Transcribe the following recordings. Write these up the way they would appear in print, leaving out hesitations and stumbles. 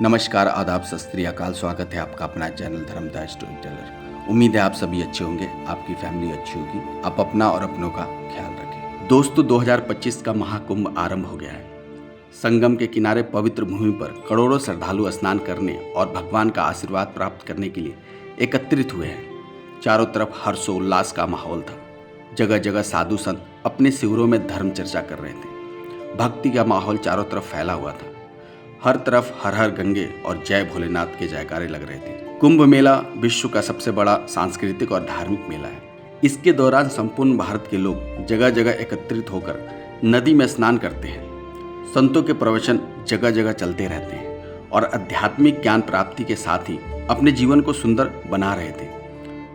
नमस्कार, आदाब, सत श्री अकाल। स्वागत है आपका अपना चैनल धर्मदाय स्टोरी टेलर। उम्मीद है आप सभी अच्छे होंगे, आपकी फैमिली अच्छी होगी। आप अपना और अपनों का ख्याल रखें। दोस्तों, 2025 का महाकुंभ आरंभ हो गया है। संगम के किनारे पवित्र भूमि पर करोड़ों श्रद्धालु स्नान करने और भगवान का आशीर्वाद प्राप्त करने के लिए एकत्रित हुए हैं। चारों तरफ हर्षोल्लास का माहौल था। जगह जगह साधु संत अपने शिविरों में धर्म चर्चा कर रहे थे। भक्ति का माहौल चारों तरफ फैला हुआ था। हर तरफ हर हर गंगे और जय भोलेनाथ के जयकारे लग रहे थे। कुंभ मेला विश्व का सबसे बड़ा सांस्कृतिक और धार्मिक मेला है। इसके दौरान संपूर्ण भारत के लोग जगह जगह एकत्रित होकर नदी में स्नान करते हैं। संतों के प्रवचन जगह जगह चलते रहते हैं और आध्यात्मिक ज्ञान प्राप्ति के साथ ही अपने जीवन को सुंदर बना रहे थे।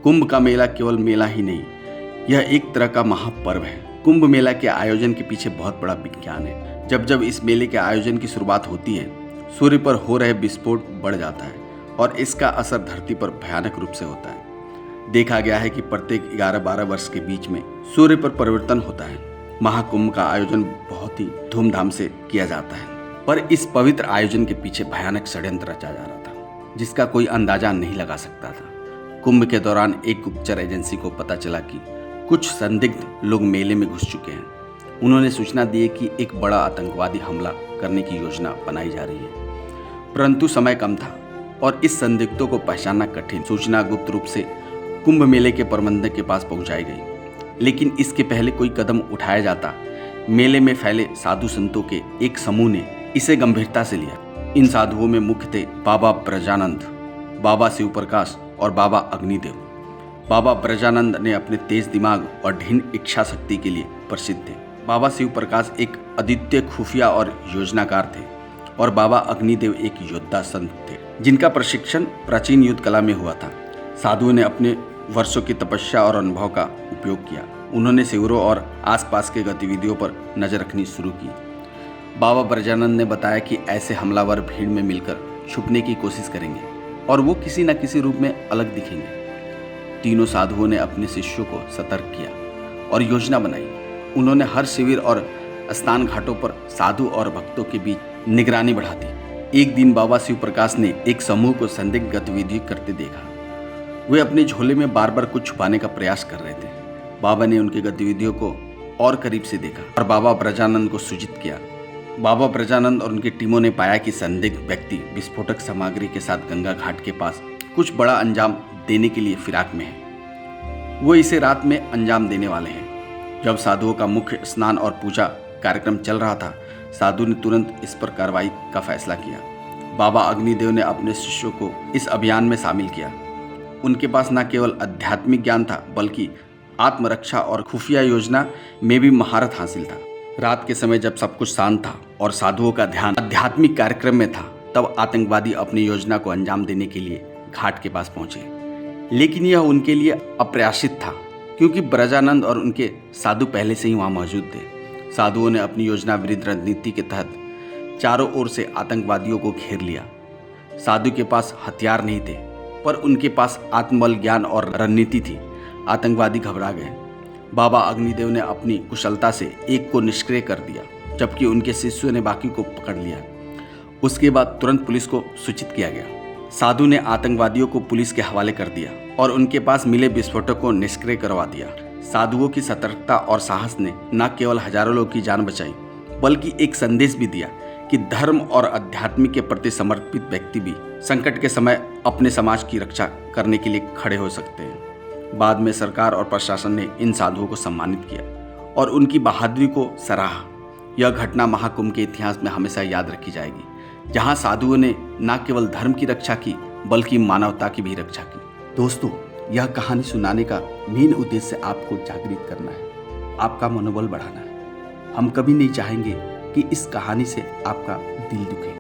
कुंभ का मेला केवल मेला ही नहीं, यह एक तरह का महापर्व है। कुंभ मेला के आयोजन के पीछे बहुत बड़ा विज्ञान है। जब जब इस मेले के आयोजन की शुरुआत होती है, सूर्य पर हो रहे विस्फोट बढ़ जाता है और इसका असर धरती पर भयानक रूप से होता है। देखा गया है कि प्रत्येक 11-12 वर्ष के बीच में सूर्य पर परिवर्तन होता है। महाकुंभ का आयोजन बहुत ही धूमधाम से किया जाता है, पर इस पवित्र आयोजन के पीछे भयानक षड्यंत्र रचा जा रहा था, जिसका कोई अंदाजा नहीं लगा सकता था। कुंभ के दौरान एक गुप्तचर एजेंसी को पता चला कि कुछ संदिग्ध लोग मेले में घुस चुके हैं। उन्होंने सूचना दी कि एक बड़ा आतंकवादी हमला करने की योजना बनाई जा रही है, परंतु समय कम था और इस संदिग्धों को पहचानना कठिन। सूचना गुप्त रूप से कुंभ मेले के प्रबंधक के पास पहुंचाई गई, लेकिन इसके पहले कोई कदम उठाया जाता, मेले में फैले साधु संतों के एक समूह ने इसे गंभीरता से लिया। इन साधुओं में मुख्य थे बाबा ब्रजानंद, बाबा शिव प्रकाश और बाबा अग्निदेव। बाबा ब्रजानंद ने अपने तेज दिमाग और ढीन इच्छा शक्ति के लिए प्रसिद्ध थे। बाबा शिव प्रकाश एक अद्वितीय खुफिया और योजनाकार थे और बाबा अग्निदेव एक योद्धा संत थे, जिनका प्रशिक्षण प्राचीन युद्ध कला में हुआ था। साधुओं ने अपने वर्षों की तपस्या और अनुभव का उपयोग किया। उन्होंने शिविरों और आसपास के गतिविधियों पर नजर रखनी शुरू की। बाबा ब्रजानंद ने बताया कि ऐसे हमलावर भीड़ में मिलकर छुपने की कोशिश करेंगे और वो किसी न किसी रूप में अलग दिखेंगे। तीनों साधुओं ने अपने शिष्यों को सतर्क किया और योजना बनाई। उन्होंने हर शिविर और स्नान घाटों पर साधु और भक्तों के बीच निगरानी बढ़ा दी। एक दिन बाबा शिव प्रकाश ने एक समूह को संदिग्ध गतिविधि करते देखा। वे अपने झोले में बार बार कुछ छुपाने का प्रयास कर रहे थे। बाबा ने उनकी गतिविधियों को और करीब से देखा और बाबा ब्रजानंद को सूचित किया। बाबा ब्रजानंद और उनकी टीमों ने पाया कि संदिग्ध व्यक्ति विस्फोटक सामग्री के साथ गंगा घाट के पास कुछ बड़ा अंजाम देने के लिए फिराक में है। वो इसे रात में अंजाम देने वाले हैं। जब साधुओं का मुख्य स्नान और पूजा कार्यक्रम चल रहा था, साधु ने तुरंत इस पर कार्रवाई का फैसला किया। बाबा अग्निदेव ने अपने शिष्यों को इस अभियान में शामिल किया। उनके पास न केवल आध्यात्मिक ज्ञान था, बल्कि आत्मरक्षा और खुफिया योजना में भी महारत हासिल था। रात के समय जब सब कुछ शांत था और साधुओं का ध्यान आध्यात्मिक कार्यक्रम में था, तब आतंकवादी अपनी योजना को अंजाम देने के लिए घाट के पास पहुंचे। लेकिन यह उनके लिए अप्रत्याशित था, क्योंकि ब्रजानंद और उनके साधु पहले से ही वहां मौजूद थे। साधुओं ने अपनी योजना विरुद्ध रणनीति के तहत चारों ओर से आतंकवादियों को घेर लिया। साधु के पास हथियार नहीं थे, पर उनके पास आत्मबल, ज्ञान और रणनीति थी। आतंकवादी घबरा गए। बाबा अग्निदेव ने अपनी कुशलता से एक को निष्क्रिय कर दिया, जबकि उनके शिष्यों ने बाकी को पकड़ लिया। उसके बाद तुरंत पुलिस को सूचित किया गया। साधु ने आतंकवादियों को पुलिस के हवाले कर दिया और उनके पास मिले विस्फोटक को निष्क्रिय करवा दिया। साधुओं की सतर्कता और साहस ने न केवल हजारों लोगों की जान बचाई, बल्कि एक संदेश भी दिया कि धर्म और अध्यात्म के प्रति समर्पित व्यक्ति भी संकट के समय अपने समाज की रक्षा करने के लिए खड़े हो सकते हैं। बाद में सरकार और प्रशासन ने इन साधुओं को सम्मानित किया और उनकी बहादुरी को सराहा। यह घटना महाकुंभ के इतिहास में हमेशा याद रखी जाएगी, जहां साधुओं ने न केवल धर्म की रक्षा की, बल्कि मानवता की भी रक्षा की। दोस्तों, यह कहानी सुनाने का मेन उद्देश्य आपको जागृत करना है, आपका मनोबल बढ़ाना है। हम कभी नहीं चाहेंगे कि इस कहानी से आपका दिल दुखे।